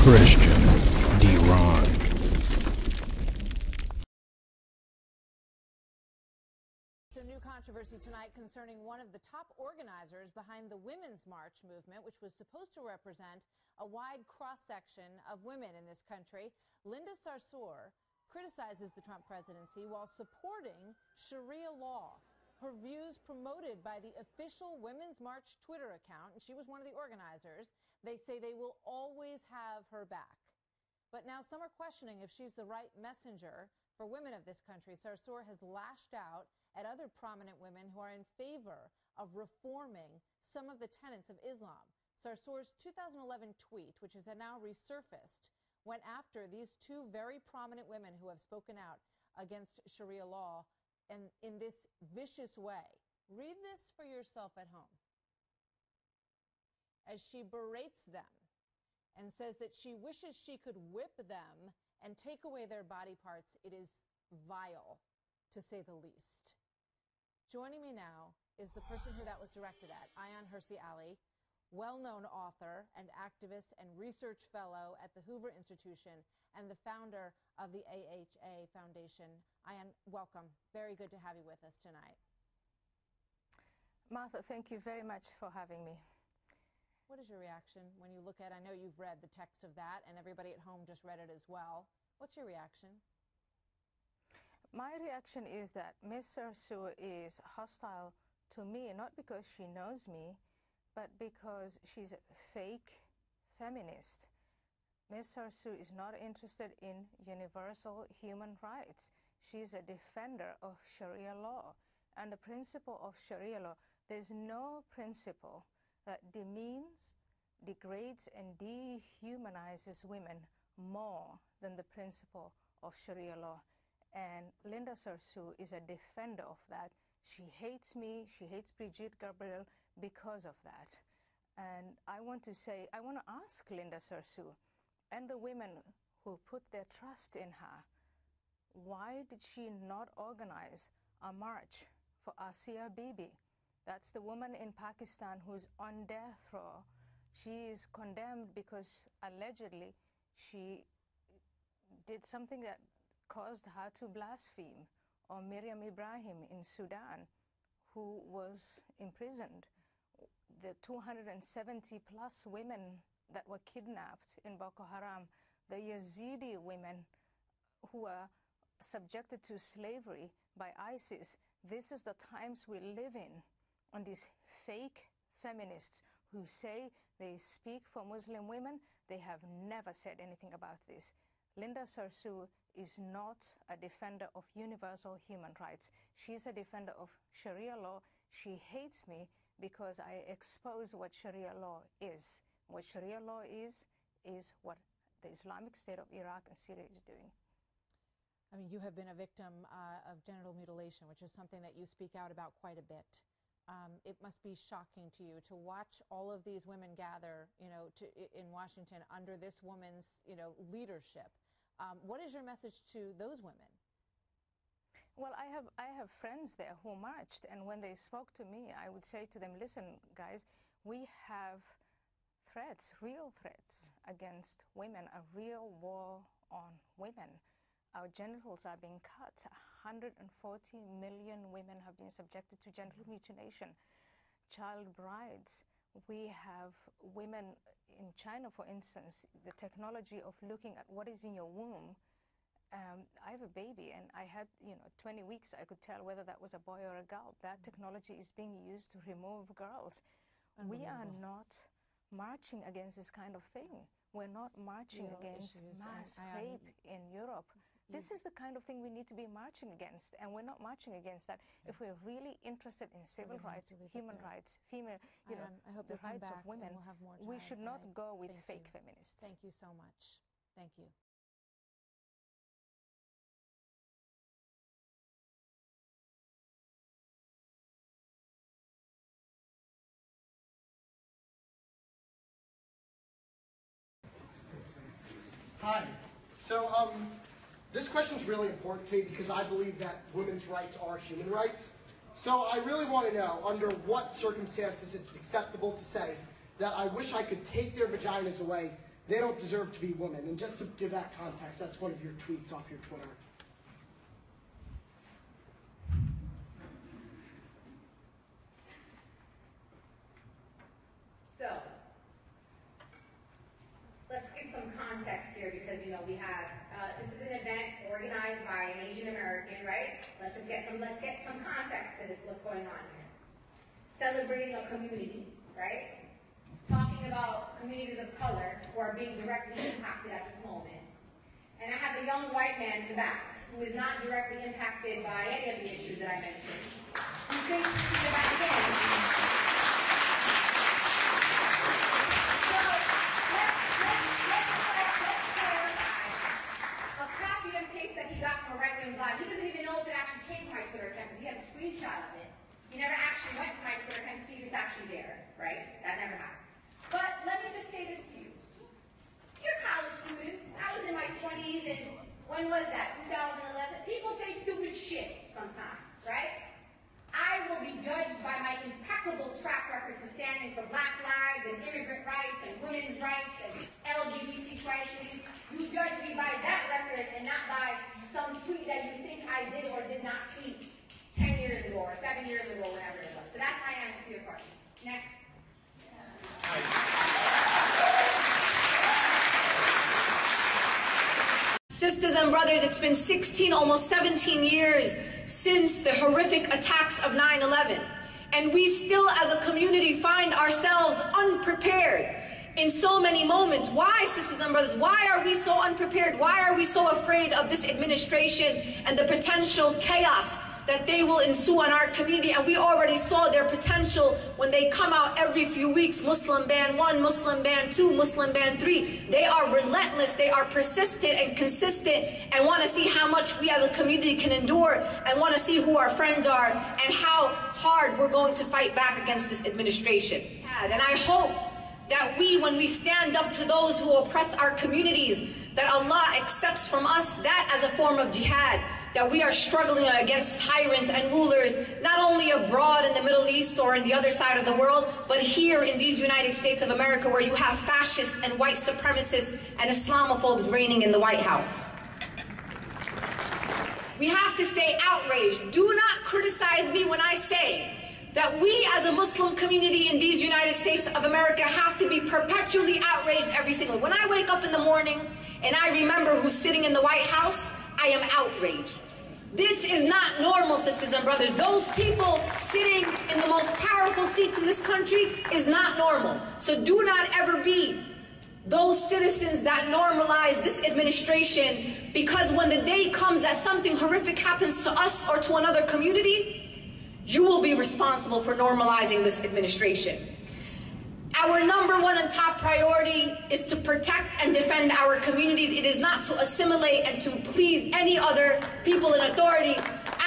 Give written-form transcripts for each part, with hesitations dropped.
Christian D-Ron. So new controversy tonight concerning one of the top organizers behind the Women's March movement, which was supposed to represent a wide cross-section of women in this country. Linda Sarsour criticizes the Trump presidency while supporting Sharia law. Her views promoted by the official Women's March Twitter account, and she was one of the organizers. They say they will always have her back. But now some are questioning if she's the right messenger for women of this country. Sarsour has lashed out at other prominent women who are in favor of reforming some of the tenets of Islam. Sarsour's 2011 tweet, which has now resurfaced, went after these two very prominent women who have spoken out against Sharia law and in this vicious way. Read this for yourself at home. As she berates them and says that she wishes she could whip them and take away their body parts, it is vile, to say the least. Joining me now is the person who that was directed at, Ayaan Hirsi Ali, well-known author and activist and research fellow at the Hoover Institution and the founder of the AHA Foundation. Ayaan, welcome. Very good to have you with us tonight. Martha, thank you very much for having me. What is your reaction when you look at, I know you've read the text of that and everybody at home just read it as well. What's your reaction? My reaction is that Ms. Sarsour is hostile to me, not because she knows me, but because she's a fake feminist. Ms. Sarsour is not interested in universal human rights. She's a defender of Sharia law. And the principle of Sharia law, there's no principle that demeans, degrades, and dehumanizes women more than the principle of Sharia law. And Linda Sarsour is a defender of that. She hates me, she hates Brigitte Gabriel because of that. And I want to ask Linda Sarsour and the women who put their trust in her, why did she not organize a march for Asia Bibi? That's the woman in Pakistan who's on death row. She is condemned because allegedly she did something that caused her to blaspheme. Or Miriam Ibrahim in Sudan, who was imprisoned. The 270 plus women that were kidnapped in Boko Haram, the Yazidi women who were subjected to slavery by ISIS. This is the times we live in, and these fake feminists who say they speak for Muslim women, they have never said anything about this. Linda Sarsour is not a defender of universal human rights. She's a defender of Sharia law. She hates me because I expose what Sharia law is. What Sharia law is what the Islamic State of Iraq and Syria is doing. I mean, you have been a victim of genital mutilation, which is something that you speak out about quite a bit. It must be shocking to you to watch all of these women gather, in Washington under this woman's, leadership. What is your message to those women? Well, I have friends there who marched, and when they spoke to me, I would say to them, listen, guys, we have threats, real threats against women, a real war on women. Our genitals are being cut. 140 million women have been subjected to genital mutilation. Child brides. We have women in China, for instance, the technology of looking at what is in your womb. I have a baby, and I had, 20 weeks, I could tell whether that was a boy or a girl. That technology is being used to remove girls. We are not marching against this kind of thing. We're not marching against mass rape in Europe. This is the kind of thing we need to be marching against, and we're not marching against that. If we're really interested in civil rights, human rights, female, the rights of women, we should not go with fake feminists. Thank you so much. Thank you. Hi. So this question is really important to me because I believe that women's rights are human rights. So I really want to know under what circumstances it's acceptable to say that I wish I could take their vaginas away they don't deserve to be women. And just to give that context, that's one of your tweets off your Twitter. So, let's give some context here because, you know, we have, this is an event organized by an Asian American, right? Let's get some context to this, what's going on here. Celebrating a community, right? Talking about communities of color who are being directly impacted at this moment. And I have a young white man in the back who is not directly impacted by any of the issues that I mentioned. Who thinks this is about him. So let's clarify. A copy and paste that he got from a right-wing blog. He doesn't even know if it actually came to my Twitter account because he has a screenshot of it. He never actually went to my Twitter account to see if it's actually there, right? That never happened. But let me just say this to you. You're college students. I was in my 20s, and when was that? 2011? People say stupid shit sometimes, right? I will be judged by my impeccable track record for standing for black lives and immigrant rights and women's rights and LGBT crises. You judge me by that record and not by some tweet that you think I did or did not tweet 10 years ago or 7 years ago, whatever it was. So that's my answer to your question. Next. Sisters and brothers, it's been 16, almost 17 years since the horrific attacks of 9/11. And we still, as a community, find ourselves unprepared in so many moments. Why, sisters and brothers? Why are we so unprepared? Why are we so afraid of this administration and the potential chaos that they will ensue on our community? And we already saw their potential when they come out every few weeks. Muslim ban 1, Muslim ban 2, Muslim ban 3. They are relentless, they are persistent and consistent, and want to see how much we as a community can endure, and want to see who our friends are and how hard we're going to fight back against this administration. And I hope that we, when we stand up to those who oppress our communities, that Allah accepts from us that as a form of jihad, that we are struggling against tyrants and rulers, not only abroad in the Middle East or in the other side of the world, but here in these United States of America, where you have fascists and white supremacists and Islamophobes reigning in the White House. We have to stay outraged. Do not criticize me when I say that we as a Muslim community in these United States of America have to be perpetually outraged every single day. When I wake up in the morning and I remember who's sitting in the White House, I am outraged. This is not normal, sisters and brothers. Those people sitting in the most powerful seats in this country is not normal. So do not ever be those citizens that normalize this administration, because when the day comes that something horrific happens to us or to another community, you will be responsible for normalizing this administration. Our #1 and top priority is to protect and defend our communities. It is not to assimilate and to please any other people in authority.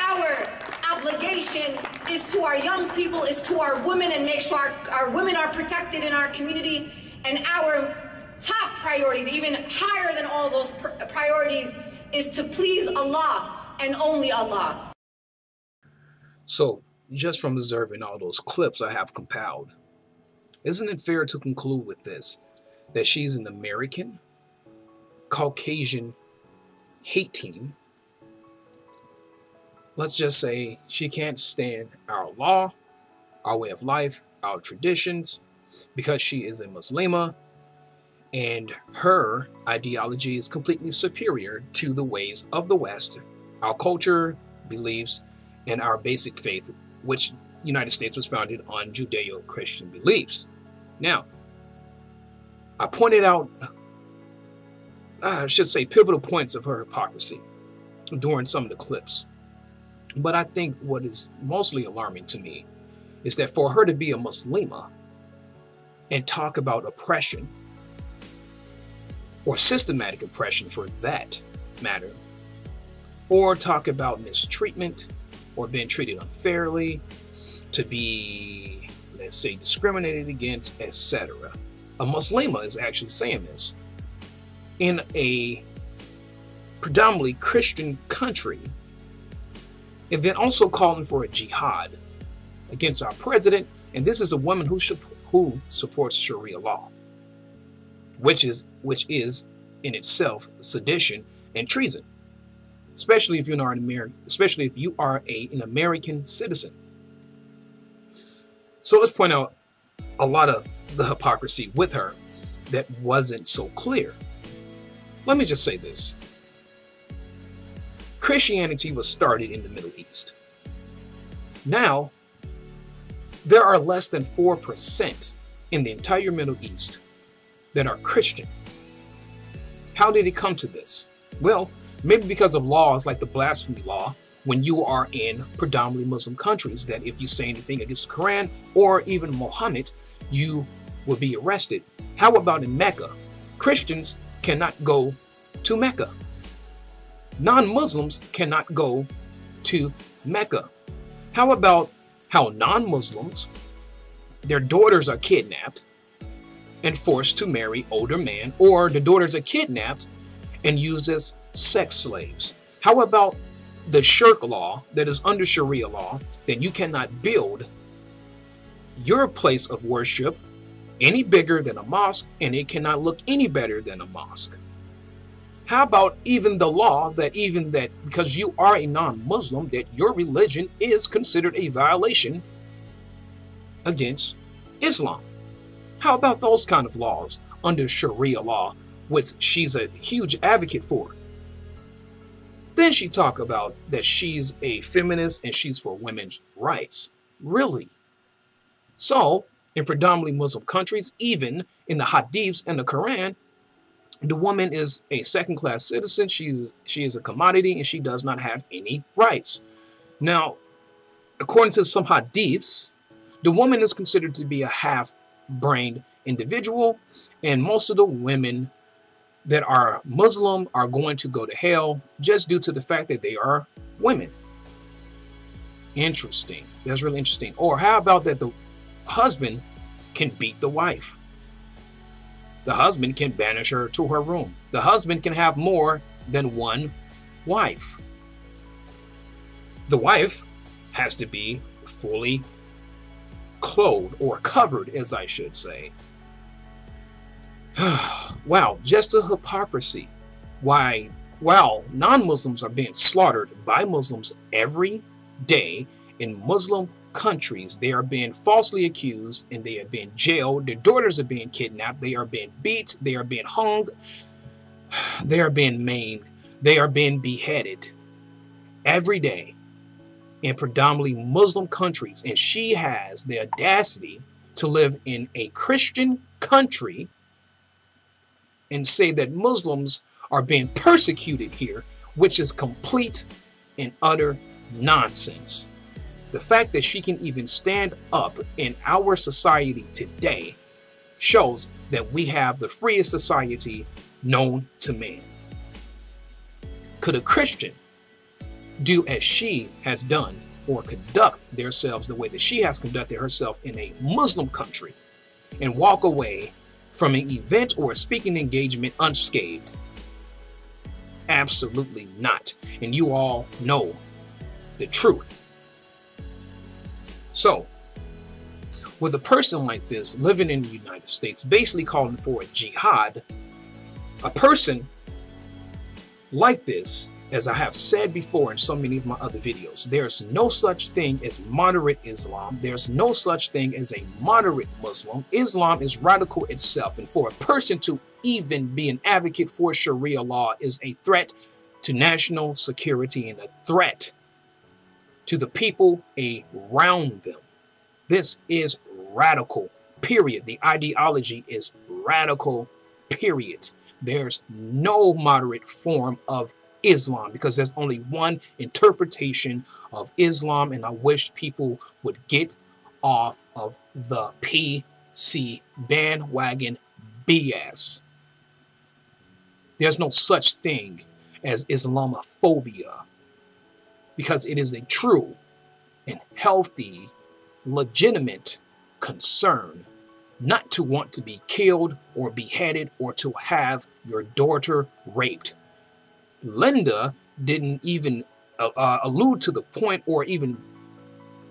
Our obligation is to our young people, is to our women, and make sure our women are protected in our community. And our top priority, even higher than all those priorities, is to please Allah and only Allah. So, just from observing all those clips I have compiled, isn't it fair to conclude with this, that she's an American, Caucasian, hating, let's just say she can't stand our law, our way of life, our traditions, because she is a Muslima, and her ideology is completely superior to the ways of the West, our culture, beliefs, and our basic faith, which United States was founded on Judeo-Christian beliefs. Now, I pointed out, I should say, pivotal points of her hypocrisy during some of the clips. But I think what is mostly alarming to me is that for her to be a Muslima and talk about oppression, or systematic oppression for that matter, or talk about mistreatment or being treated unfairly, to be, let's say, discriminated against, etc. A Muslima is actually saying this in a predominantly Christian country, and then also calling for a jihad against our president. And this is a woman who supports Sharia law. which is in itself sedition and treason, especially if you're not especially if you are an American citizen. So let's point out a lot of the hypocrisy with her that wasn't so clear. Let me just say this. Christianity was started in the Middle East. Now, there are less than 4% in the entire Middle East that are Christian. How did it come to this? Well, maybe because of laws like the blasphemy law, when you are in predominantly Muslim countries, that if you say anything against the Quran or even Muhammad, you will be arrested. How about in Mecca? Christians cannot go to Mecca. Non-Muslims cannot go to Mecca. How about how non-Muslims, their daughters are kidnapped and forced to marry older men, or the daughters are kidnapped and used as sex slaves? How about the shirk law that is under Sharia law, that you cannot build your place of worship any bigger than a mosque, and it cannot look any better than a mosque? How about even the law that because you are a non-Muslim, that your religion is considered a violation against Islam? How about those kind of laws under Sharia law, which she's a huge advocate for? Then she talked about that she's a feminist and she's for women's rights. Really? So, in predominantly Muslim countries, even in the hadiths and the Quran, the woman is a second-class citizen. She is a commodity, and she does not have any rights. Now, according to some hadiths, the woman is considered to be a half-brained individual, and most of the women that are Muslim are going to go to hell just due to the fact that they are women. Interesting. That's really interesting. Or how about that the husband can beat the wife? The husband can banish her to her room. The husband can have more than one wife. The wife has to be fully clothed, or covered, as I should say. Wow, just a hypocrisy. While non-Muslims are being slaughtered by Muslims every day in Muslim countries, they are being falsely accused and they are being jailed. Their daughters are being kidnapped. They are being beat. They are being hung. They are being maimed. They are being beheaded every day in predominantly Muslim countries. And she has the audacity to live in a Christian country and say that Muslims are being persecuted here, which is complete and utter nonsense. The fact that she can even stand up in our society today shows that we have the freest society known to man. Could a Christian do as she has done, or conduct themselves the way that she has conducted herself in a Muslim country, and walk away from an event or a speaking engagement unscathed? Absolutely not. And you all know the truth. So, with a person like this living in the United States, basically calling for a jihad, a person like this, as I have said before in so many of my other videos, there's no such thing as moderate Islam. There's no such thing as a moderate Muslim. Islam is radical itself. And for a person to even be an advocate for Sharia law is a threat to national security and a threat to the people around them. This is radical, period. The ideology is radical, period. There's no moderate form of Islam, because there's only one interpretation of Islam, and I wish people would get off of the PC bandwagon BS. There's no such thing as Islamophobia, because it is a true and healthy, legitimate concern not to want to be killed or beheaded or to have your daughter raped. Linda didn't even allude to the point or even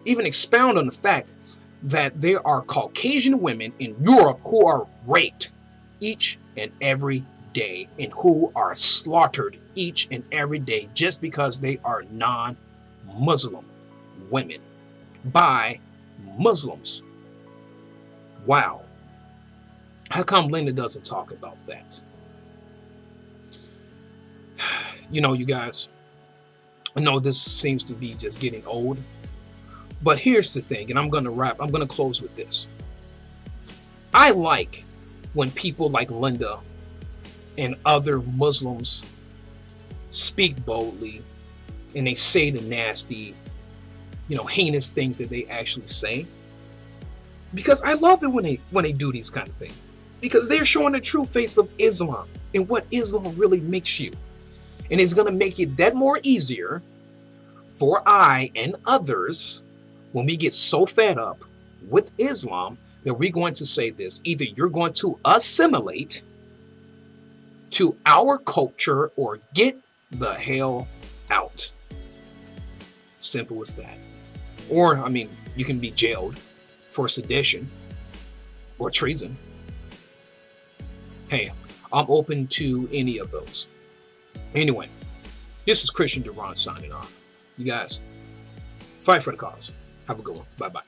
expound on the fact that there are Caucasian women in Europe who are raped each and every day, and who are slaughtered each and every day just because they are non-Muslim women by Muslims. Wow. How come Linda doesn't talk about that? You know, you guys, I know this seems to be just getting old, but here's the thing, and I'm going to close with this. I like when people like Linda and other Muslims speak boldly and they say the nasty, you know, heinous things that they actually say. Because I love it when they do these kind of things. Because they're showing the true face of Islam and what Islam really makes you. And it's going to make it that more easier for I and others when we get so fed up with Islam that we're going to say this. Either you're going to assimilate to our culture or get the hell out. Simple as that. Or, I mean, you can be jailed for sedition or treason. Hey, I'm open to any of those. Anyway, this is Christian Duran signing off. You guys, fight for the cause. Have a good one. Bye-bye.